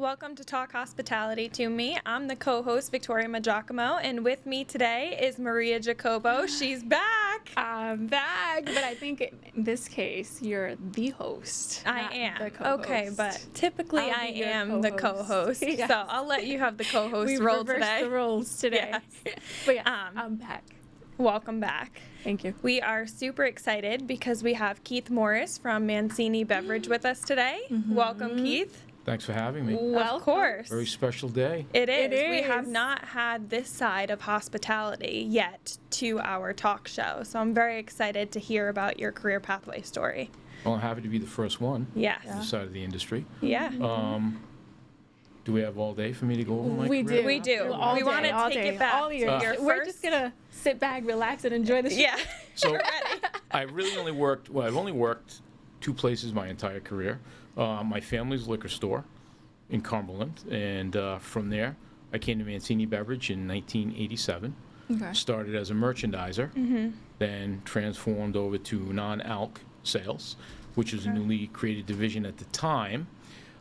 Welcome to Talk Hospitality to me. I'm the co-host, Victoria Magiacomo, and with me today is Maria Jacobo. She's back. I'm back, but I think in this case, you're the host. I am. The co-host. Okay, but typically I am the co-host, Yes. so I'll let you have the co-host We role reversed today. the roles today. Yes. But yeah, I'm back. Welcome back. Thank you. We are super excited because we have Keith Morris from Mancini Beverage with us today. Welcome, Keith. Thanks for having me. Of course. Very special day. It is. It We is. have not had this side of hospitality yet to our talk show, so I'm very excited to hear about your career pathway story. Well, I'm happy to be the first one Yes. on this side of the industry. Yeah. Do we have all day for me to go over my We career? do. We do. All We day, want to all take day, it back all to year. your We're first. just gonna sit back, relax, and enjoy the show. Yeah. So I've only worked two places my entire career. My family's liquor store in Cumberland, and from there I came to Mancini Beverage in 1987. Okay. Started as a merchandiser, then transformed over to non-alc sales, which was a newly created division at the time.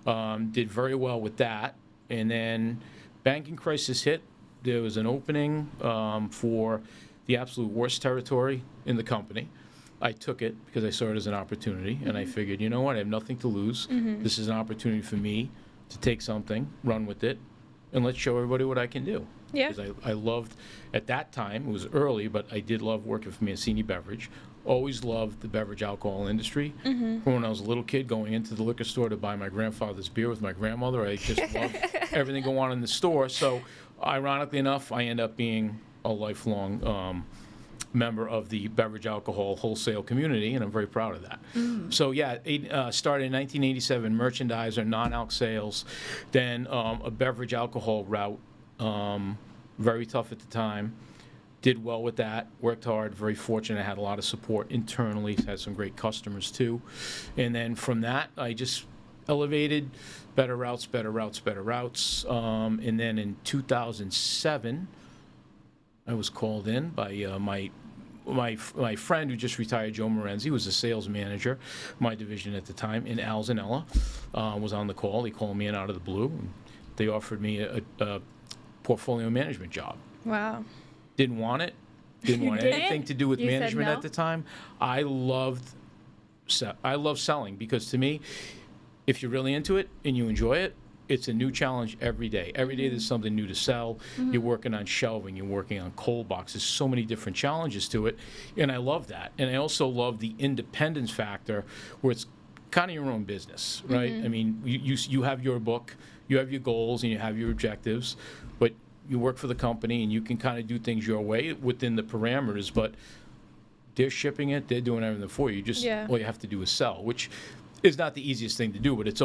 Did very well with that, and then banking crisis hit. There was an opening for the absolute worst territory in the company. I took it because I saw it as an opportunity, and I figured, you know what, I have nothing to lose. This is an opportunity for me to take something, run with it, and let's show everybody what I can do. Yeah. Because I loved, at that time, it was early, but I did love working for Mancini Beverage. Always loved the beverage alcohol industry. From when I was a little kid, going into the liquor store to buy my grandfather's beer with my grandmother, I just loved everything going on in the store. So, ironically enough, I end up being a lifelong member of the beverage alcohol wholesale community, and I'm very proud of that. So yeah, started in 1987, merchandiser, non-alc sales, then a beverage alcohol route, very tough at the time. Did well with that, worked hard, very fortunate, I had a lot of support internally, had some great customers too. And then from that, I just elevated, better routes. And then in 2007, I was called in by my friend who just retired, Joe Morenzi, was a sales manager, my division at the time, in Al Zanella, was on the call. He called me in out of the blue, and they offered me a portfolio management job. Wow. Didn't want it. Didn't want didn't? anything to do with You said management no? at the time. I love selling, because to me, if you're really into it and you enjoy it, it's a new challenge every day. Every day there's something new to sell. You're working on shelving, you're working on cold boxes, so many different challenges to it, and I love that. And I also love the independence factor, where it's kind of your own business, right? I mean, you have your book, you have your goals, and you have your objectives, but you work for the company, and you can kind of do things your way within the parameters, but they're shipping it, they're doing everything for you. All you have to do is sell, which is not the easiest thing to do, but it's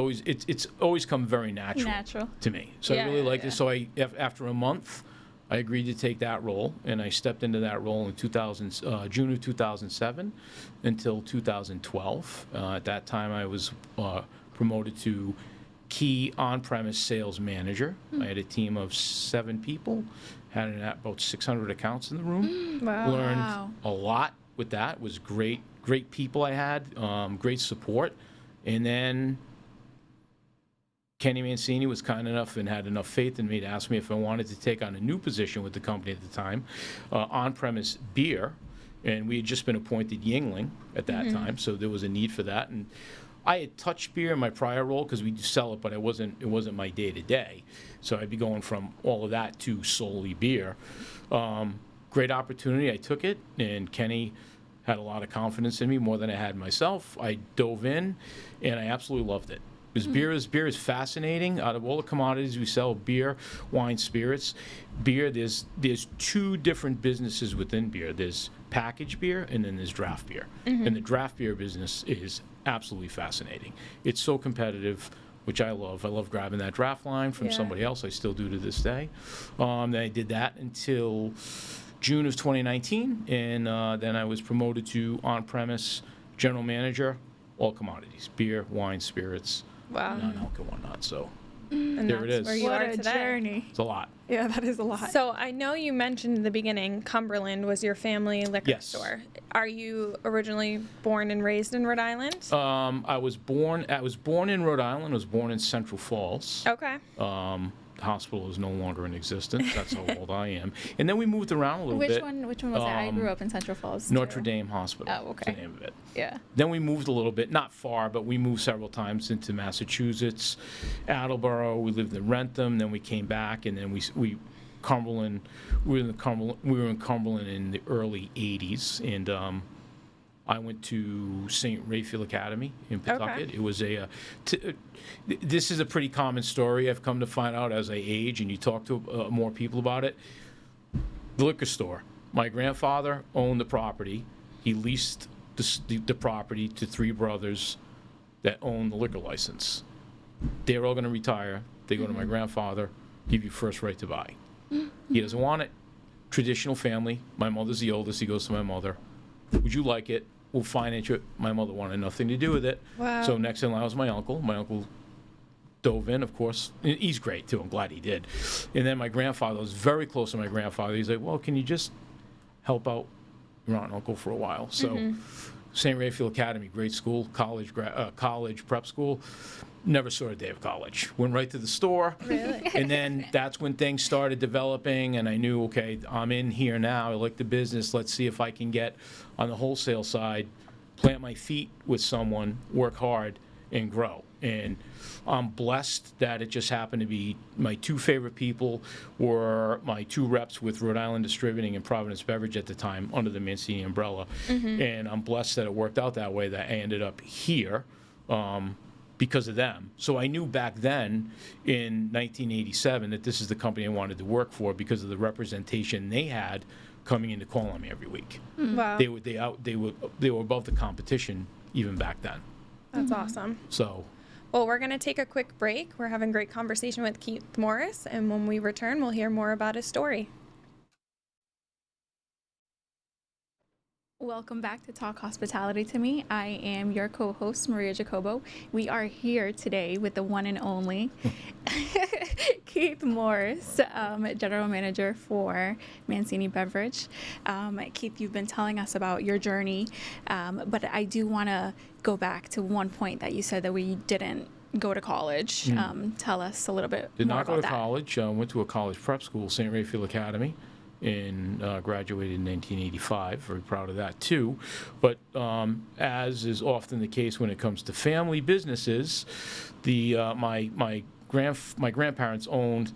always come very natural to me. So I really liked it. So after a month, I agreed to take that role, and I stepped into that role in June of 2007 until 2012. At that time, I was promoted to key on-premise sales manager. I had a team of 7 people, had about 600 accounts in the room. Wow. Learned a lot with that. It was great people I had, great support. And then Kenny Mancini was kind enough and had enough faith in me to ask me if I wanted to take on a new position with the company at the time, on-premise beer. And we had just been appointed Yingling at that time, so there was a need for that. And I had touched beer in my prior role because we do sell it, but it wasn't my day-to-day. So I'd be going from all of that to solely beer. Great opportunity. I took it, and Kenny had a lot of confidence in me, more than I had myself. I dove in, and I absolutely loved it. Because beer is fascinating. Out of all the commodities we sell, beer, wine, spirits, beer, there's 2 different businesses within beer. There's packaged beer, and then there's draft beer. And the draft beer business is absolutely fascinating. It's so competitive, which I love. I love grabbing that draft line from somebody else. I still do to this day. Then I did that until June of 2019, and then I was promoted to on-premise general manager, all commodities, beer, wine, spirits, Wow. non-alcohol and whatnot. So And There it that's is. where you What are a today. journey. It's a lot. Yeah, that is a lot. So I know you mentioned in the beginning Cumberland was your family liquor Yes. store. Are you originally born and raised in Rhode Island? I was born in Rhode Island. I was born in Central Falls. Okay. The hospital is no longer in existence. That's how old I am. And then we moved around a little Which bit. one was that? I grew up in Central Falls. Notre too. Dame Hospital. Oh, is okay. the name of it. Yeah. Then we moved a little bit, not far, but we moved several times into Massachusetts, Attleboro. We lived in Rentham. Then we came back, and then we Cumberland. We were in Cumberland in the early '80s, and I went to St. Raphael Academy in Pawtucket. It was this is a pretty common story. I've come to find out as I age, and you talk to more people about it. The liquor store. My grandfather owned the property. He leased the property to three brothers that owned the liquor license. They're all going to retire. They go to my grandfather, give you first right to buy. He doesn't want it. Traditional family. My mother's the oldest. He goes to my mother. Would you like it? We'll finance it. My mother wanted nothing to do with it. Wow. So next in line was my uncle. My uncle dove in, of course. And he's great, too. I'm glad he did. And then my grandfather was very close to my grandfather. He's like, well, can you just help out your aunt and uncle for a while? So St. Raphael Academy, great school, college prep school. Never saw a day of college. Went right to the store. Really? And then that's when things started developing, and I knew, okay, I'm in here now. I like the business. Let's see if I can get on the wholesale side, plant my feet with someone, work hard, and grow. And I'm blessed that it just happened to be my two favorite people were my two reps with Rhode Island Distributing and Providence Beverage at the time under the Mancini umbrella. And I'm blessed that it worked out that way, that I ended up here. Because of them. So I knew back then in 1987 that this is the company I wanted to work for because of the representation they had coming in to call on me every week. Wow. They were above the competition even back then. That's awesome. So Well, we're going to take a quick break. We're having a great conversation with Keith Morris, and when we return, we'll hear more about his story. Welcome back to Talk Hospitality to Me. I am your co-host, Maria Jacobo. We are here today with the one and only Keith Morris, General Manager for Mancini Beverage. Keith, you've been telling us about your journey, but I do want to go back to one point that you said that we didn't go to college. Tell us a little bit did more not go about to that. college. Went to a college prep school, St. Raphael Academy. And graduated in 1985. Very proud of that too. But as is often the case when it comes to family businesses, my grandparents owned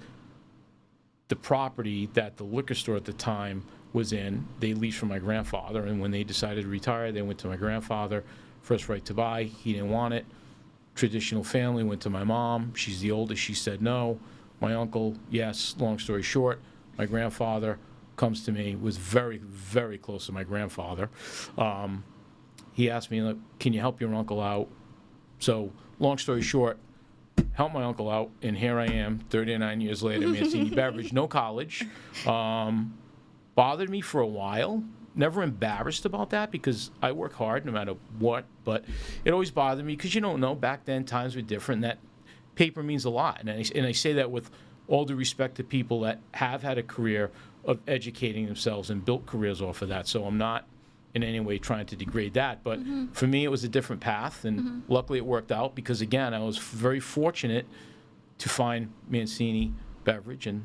the property that the liquor store at the time was in. They leased from my grandfather, and when they decided to retire, they went to my grandfather. First right to buy. He didn't want it. Traditional family went to my mom. She's the oldest. She said no. My uncle, yes. Long story short, my grandfather comes to me, was very, very close to my grandfather. He asked me, look, can you help your uncle out? So, long story short, helped my uncle out, and here I am, 39 years later, Mancini Beverage, no college. Bothered me for a while. Never embarrassed about that because I work hard no matter what, but it always bothered me because you don't know. Back then, times were different, and that paper means a lot. And I say that with all due respect to people that have had a career of educating themselves and built careers off of that. So I'm not in any way trying to degrade that. But for me, it was a different path. And luckily it worked out because, again, I was very fortunate to find Mancini Beverage. And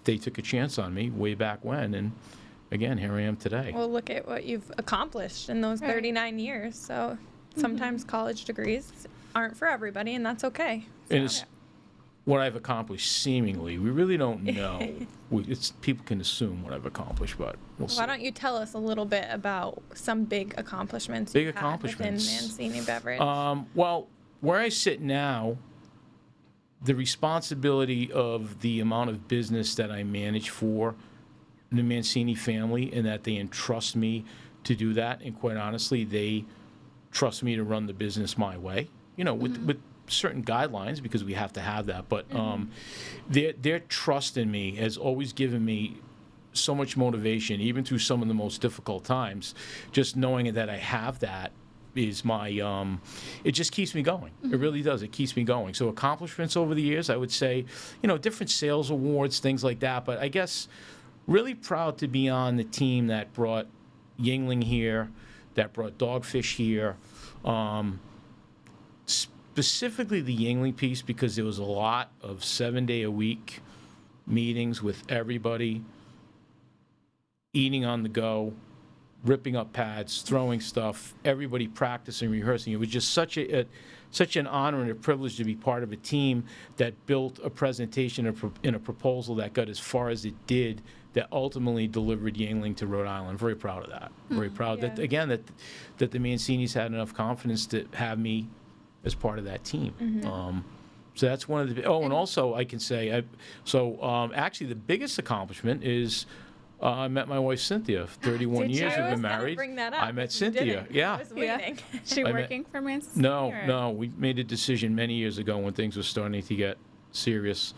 they took a chance on me way back when. And, again, here I am today. Well, look at what you've accomplished in those 39 years. So sometimes college degrees aren't for everybody, and that's okay. And it's what I've accomplished, seemingly. We really don't know. People can assume what I've accomplished, but we'll see. Why don't you tell us a little bit about some big accomplishments Big you've had accomplishments. within Mancini Beverage? Well, where I sit now, the responsibility of the amount of business that I manage for the Mancini family and that they entrust me to do that, and quite honestly, they trust me to run the business my way, with certain guidelines because we have to have that. But their trust in me has always given me so much motivation, even through some of the most difficult times. Just knowing that I have that is my, it just keeps me going. It really does. It keeps me going. So accomplishments over the years, I would say, different sales awards, things like that. But I guess really proud to be on the team that brought Yingling here, that brought Dogfish here. Specifically the Yingling piece, because there was a lot of 7-day-a-week meetings with everybody, eating on the go, ripping up pads, throwing stuff, everybody practicing, rehearsing. It was just such an honor and a privilege to be part of a team that built a presentation in a proposal that got as far as it did, that ultimately delivered Yingling to Rhode Island. Very proud of that. Very proud that, again, that the Mancinis had enough confidence to have me as part of that team. So that's one of the. Oh, and also I can say, actually the biggest accomplishment is I met my wife Cynthia. 31 Did years you? we've been I was gonna married. bring that up, I met but you Cynthia. didn't. Yeah. I was waiting. She working for Mancini? No. We made a decision many years ago when things were starting to get serious.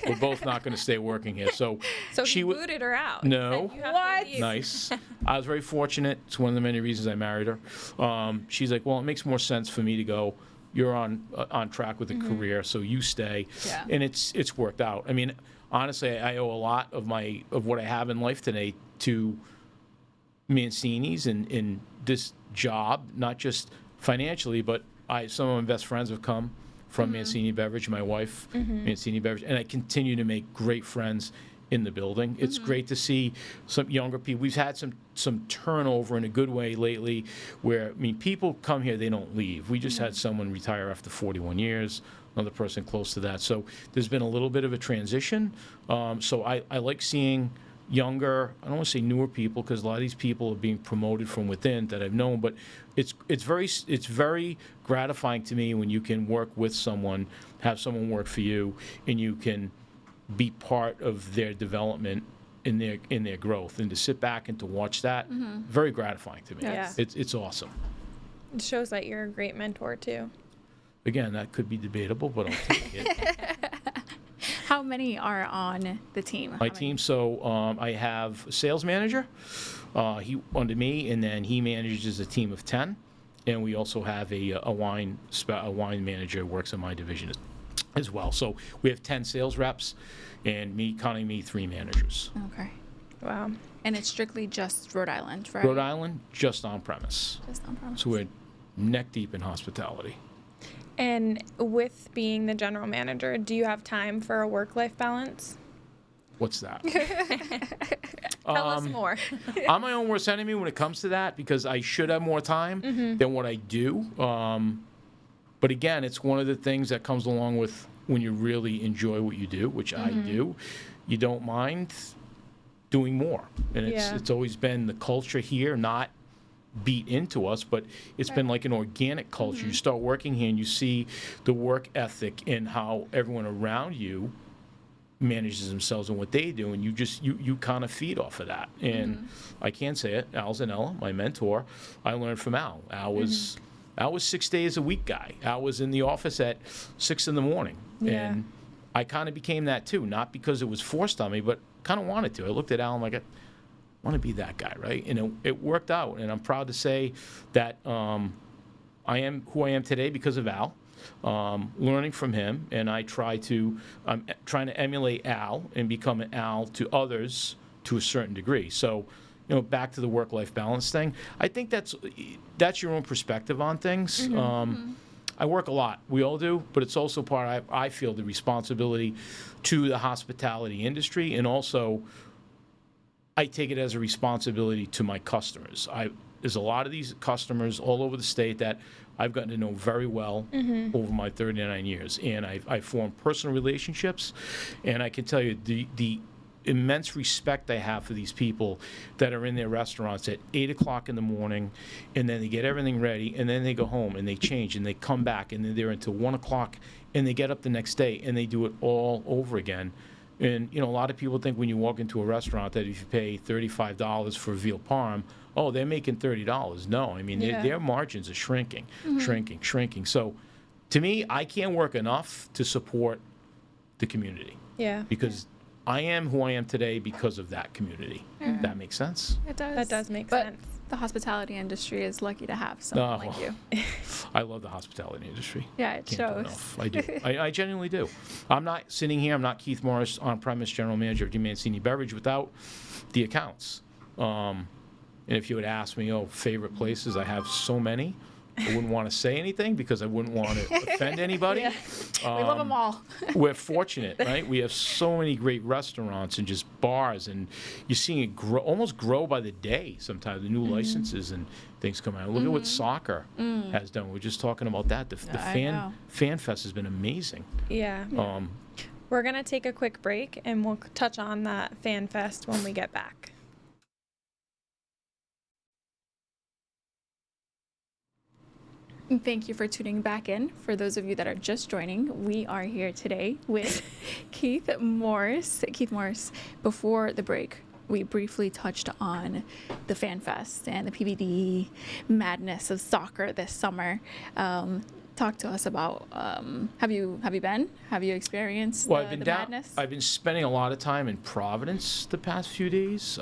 We're both not going to stay working here. So he booted her out. No. Said, "You have to What? leave." Nice. I was very fortunate. It's one of the many reasons I married her. She's like, well, it makes more sense for me to go. You're on track with a career, so you stay. Yeah. And it's worked out. I mean, honestly, I owe a lot of what I have in life today to Mancini's and this job, not just financially, but some of my best friends have come from Mancini Beverage, my wife, Mancini Beverage, and I continue to make great friends in the building. It's great to see some younger people. We've had some turnover in a good way lately where, people come here, they don't leave. We just had someone retire after 41 years, another person close to that. So there's been a little bit of a transition. So I like seeing younger, I don't want to say newer people, because a lot of these people are being promoted from within that I've known, but it's very gratifying to me when you can work with someone, have someone work for you, and you can be part of their development in their growth, and to sit back and to watch that, very gratifying to me. Yes. It's awesome. It shows that you're a great mentor too. Again, that could be debatable, but I'll take it. How many are on the team? My team, so I have a sales manager, he under me, and then he manages a team of 10, and we also have a wine manager who works in my division as well. So we have 10 sales reps, and counting me, 3 managers. Okay. Wow. And it's strictly just Rhode Island, right? Rhode Island, just on premise. Just on premise. So we're neck deep in hospitality. And with being the general manager, do you have time for a work-life balance? What's that? Tell us more. I'm my own worst enemy when it comes to that, because I should have more time than what I do. But again, it's one of the things that comes along with when you really enjoy what you do, which I do. You don't mind doing more. And it's always been the culture here, not beat into us, but it's been like an organic culture. You start working here and you see the work ethic and how everyone around you manages themselves and what they do, and you kind of feed off of that. And I can say it, Al Zanella, my mentor, I learned from Al. Al was 6 days a week guy. Al was in the office at 6 in the morning. Yeah. And I kind of became that too, not because it was forced on me, but kind of wanted to. I looked at Al and I'm like, I want to be that guy, right? And it worked out. And I'm proud to say that I am who I am today because of Al. Learning from him, and I'm trying to emulate Al and become an Al to others to a certain degree. So, back to the work-life balance thing. I think that's your own perspective on things. I work a lot. We all do, but it's also I feel the responsibility to the hospitality industry, and also I take it as a responsibility to my customers. There's a lot of these customers all over the state that I've gotten to know very well over my 39 years. And I formed personal relationships. And I can tell you the immense respect I have for these people that are in their restaurants at 8 o'clock in the morning, and then they get everything ready, and then they go home, and they change, and they come back, and then they're until 1 o'clock, and they get up the next day, and they do it all over again. And, a lot of people think when you walk into a restaurant that if you pay $35 for veal parm, oh, they're making $30. No, I mean, their margins are shrinking. So to me, I can't work enough to support the community. Yeah. Because I am who I am today because of that community. That makes sense? It does. That does make But sense. the hospitality industry is lucky to have someone like you. I love the hospitality industry. Yeah, it Can't do shows. enough. I do. I genuinely do. I'm not sitting here. I'm not Keith Morris, on-premise general manager of Mancini Beverage, without the accounts. And if you would ask me, favorite places, I have so many. I wouldn't want to say anything because I wouldn't want to offend anybody. Yeah. We love them all. We're fortunate, right? We have so many great restaurants and just bars, and you're seeing it almost grow by the day sometimes, the new licenses and things come out. Look at what soccer has done. We're just talking about that. The fan fest has been amazing. Yeah. We're going to take a quick break, and we'll touch on that fan fest when we get back. Thank you for tuning back in. For those of you that are just joining, we are here today with Keith Morris. Keith Morris, before the break, we briefly touched on the Fan Fest and the PBD madness of soccer this summer. Talk to us about, have you been? Have you experienced Well, the I've been madness? I've been spending a lot of time in Providence the past few days.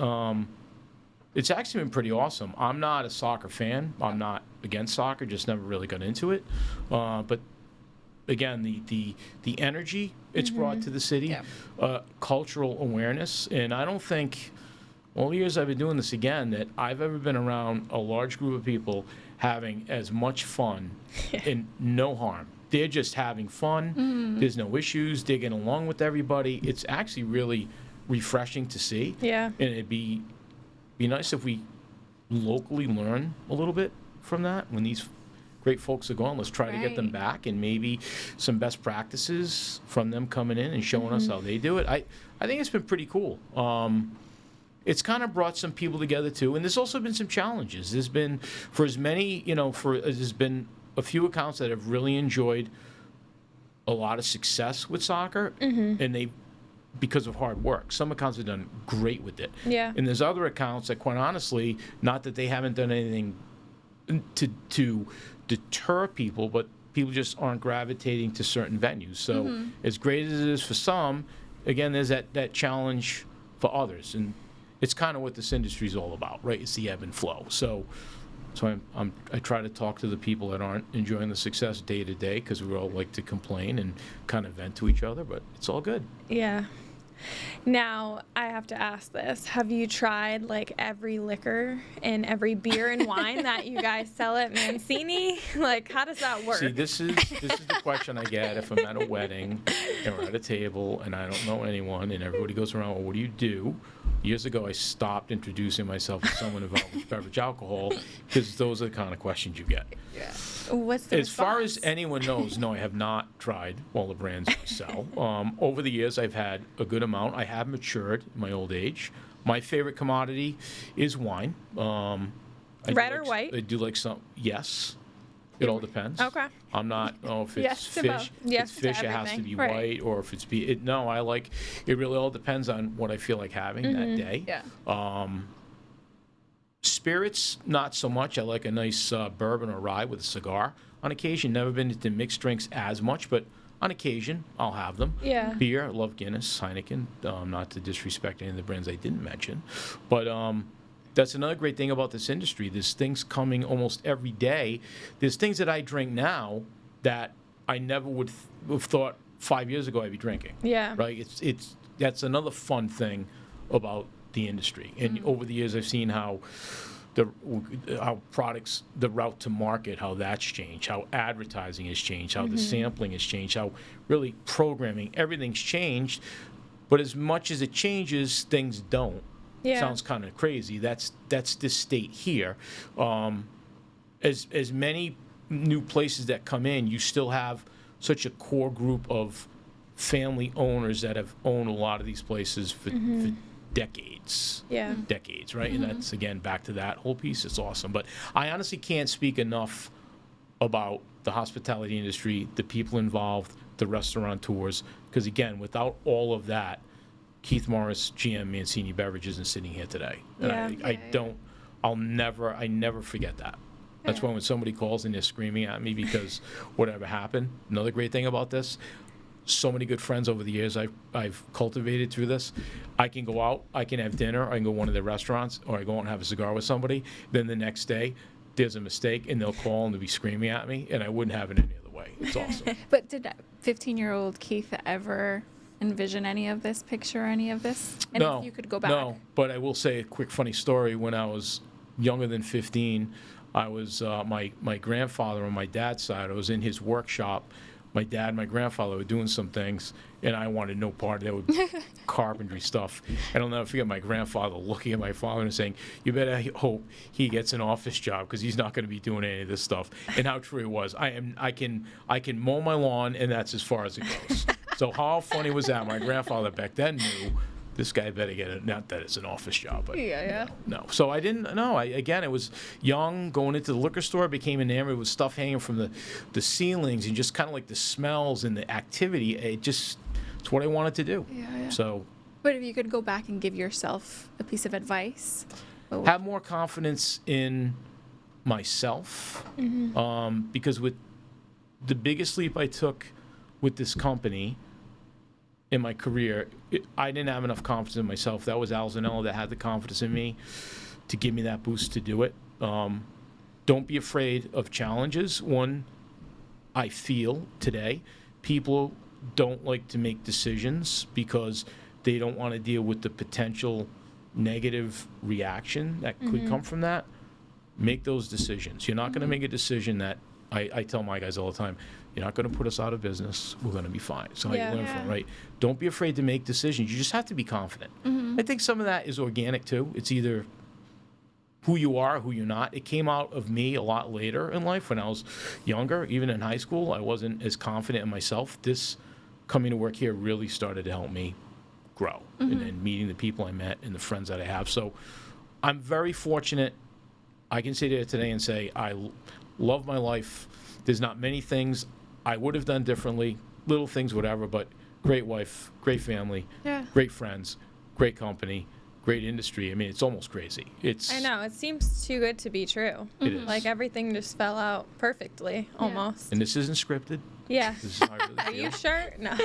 It's actually been pretty awesome. I'm not a soccer fan. I'm not against soccer, just never really got into it. But again, the energy it's brought to the city, cultural awareness, and I don't think, all the years I've been doing this again, that I've ever been around a large group of people having as much fun and no harm. They're just having fun. There's no issues. They're getting along with everybody. It's actually really refreshing to see. Yeah. And it'd be nice if we locally learn a little bit from that. When these great folks are gone, let's try to get them back, and maybe some best practices from them coming in and showing us how they do it. I think it's been pretty cool. It's kind of brought some people together too, and there's also been some challenges. There's been, for as many, there's been a few accounts that have really enjoyed a lot of success with soccer, and they, because of hard work. Some accounts have done great with it. Yeah. And there's other accounts that, quite honestly, not that they haven't done anything to deter people, but people just aren't gravitating to certain venues. So as great as it is for some, again, there's that challenge for others. And it's kind of what this industry is all about, right? It's the ebb and flow. So I try to talk to the people that aren't enjoying the success day to day, because we all like to complain and kind of vent to each other, but it's all good. Yeah. Now, I have to ask this. Have you tried like every liquor and every beer and wine that you guys sell at Mancini? Like, how does that work? See, this is the question I get if I'm at a wedding and we're at a table and I don't know anyone and everybody goes around, well, what do you do? Years ago, I stopped introducing myself as someone involved with beverage alcohol, because those are the kind of questions you get. Yeah. What's the As far as response? anyone knows, no, I have not tried all the brands I sell. Over the years, I've had a good amount. I have matured in my old age. My favorite commodity is wine. Red or white? I do like some. Yes, it all depends. Okay. I'm not. Oh, if it's Yes to both. fish, Yes if to it's fish, it has to everything. be Right. white, or if it's no, I like. It really all depends on what I feel like having that day. Yeah. Spirits, not so much. I like a nice bourbon or rye with a cigar on occasion. Never been into mixed drinks as much, but on occasion, I'll have them. Yeah. Beer, I love Guinness, Heineken, not to disrespect any of the brands I didn't mention. But that's another great thing about this industry. There's things coming almost every day. There's things that I drink now that I never would have thought 5 years ago I'd be drinking. Yeah. Right? That's another fun thing about the industry. And over the years, I've seen how products, the route to market, how that's changed, how advertising has changed, how the sampling has changed, how really programming, everything's changed. But as much as it changes, things don't. Yeah. Sounds kind of crazy. That's the state here. As many new places that come in, you still have such a core group of family owners that have owned a lot of these places for decades. Yeah. Decades, right? And that's, again, back to that whole piece. It's awesome. But I honestly can't speak enough about the hospitality industry, the people involved, the restaurateurs, because, again, without all of that, Keith Morris, GM Mancini Beverage, isn't sitting here today. And Yeah. I never forget that. That's why when somebody calls and they're screaming at me because whatever happened, another great thing about this, so many good friends over the years I've cultivated through this. I can go out, I can have dinner, I can go to one of their restaurants, or I go out and have a cigar with somebody. Then the next day, there's a mistake, and they'll call and they'll be screaming at me, and I wouldn't have it any other way. It's awesome. But did 15-year-old Keith ever envision any of this, picture any of this? And No, if you could go back. No, but I will say a quick funny story. When I was younger than 15, I was my grandfather on my dad's side. I was in his workshop. My dad and my grandfather were doing some things, and I wanted no part of that carpentry stuff. And I'll never forget my grandfather looking at my father and saying, "You better hope he gets an office job because he's not going to be doing any of this stuff." And how true it was. I can mow my lawn, and that's as far as it goes. So how funny was that? My grandfather back then knew this guy better get it. Not that it's an office job, but Yeah. no. So I didn't know. Again, I was young, going into the liquor store, became enamored with stuff hanging from the ceilings and just kind of like the smells and the activity. It's what I wanted to do. Yeah. So But if you could go back and give yourself a piece of advice, what would have more confidence in myself, because with the biggest leap I took with this company in my career, I didn't have enough confidence in myself. That was Al Zanella that had the confidence in me to give me that boost to do it. Don't be afraid of challenges. One, I feel today, people don't like to make decisions because they don't want to deal with the potential negative reaction that could come from that. Make those decisions. You're not going to make a decision that, I tell my guys all the time, you're not going to put us out of business. We're going to be fine. So how you learn from it, right? Don't be afraid to make decisions. You just have to be confident. I think some of that is organic too. It's either who you are, who you're not. It came out of me a lot later in life. When I was younger, even in high school, I wasn't as confident in myself. This coming to work here really started to help me grow, and meeting the people I met and the friends that I have. So I'm very fortunate. I can sit here today and say I love my life. There's not many things I would have done differently, little things, whatever, but great wife, great family, great friends, great company, great industry. I mean, it's almost crazy. I know. It seems too good to be true. It is. Like everything just fell out perfectly, almost. And this isn't scripted. Yeah. This is how I really Are feel. you sure? No.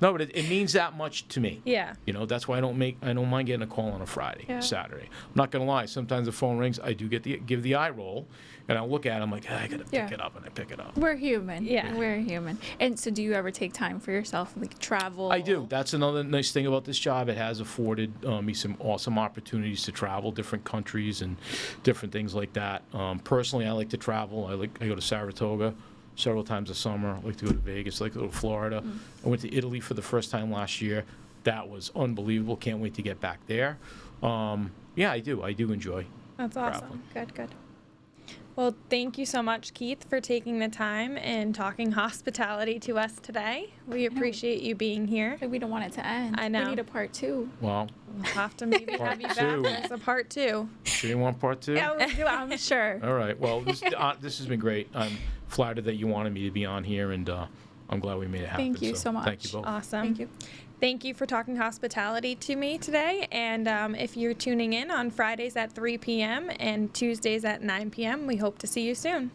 No, but it means that much to me. Yeah. You know, that's why I don't mind getting a call on a Friday, Saturday. I'm not gonna lie. Sometimes the phone rings. I do give the eye roll, and I'll look at it. I'm like, I gotta pick it up, and I pick it up. We're human. Yeah. We're human. And so do you ever take time for yourself, like travel? I do. That's another nice thing about this job. It has afforded me some awesome opportunities to travel, different countries and different things like that. Personally, I like to travel. I go to Saratoga several times a summer. I like to go to Vegas. I like to go to Florida. I went to Italy for the first time last year. That was unbelievable. Can't wait to get back there. Yeah, I do. I do enjoy That's traveling. awesome. Good. Well, thank you so much, Keith, for taking the time and talking hospitality to us today. We appreciate you being here. We don't want it to end. I know. We need a part 2. Well, We'll have to maybe have you back two. as a part 2. sure you want part 2? Yeah, we'll do, I'm sure. All right. Well, this has been great. I'm flattered that you wanted me to be on here, and I'm glad we made it happen. Thank you so much. Thank you both. Awesome. Thank you. Thank you for talking hospitality to me today. And if you're tuning in on Fridays at 3 p.m. and Tuesdays at 9 p.m., we hope to see you soon.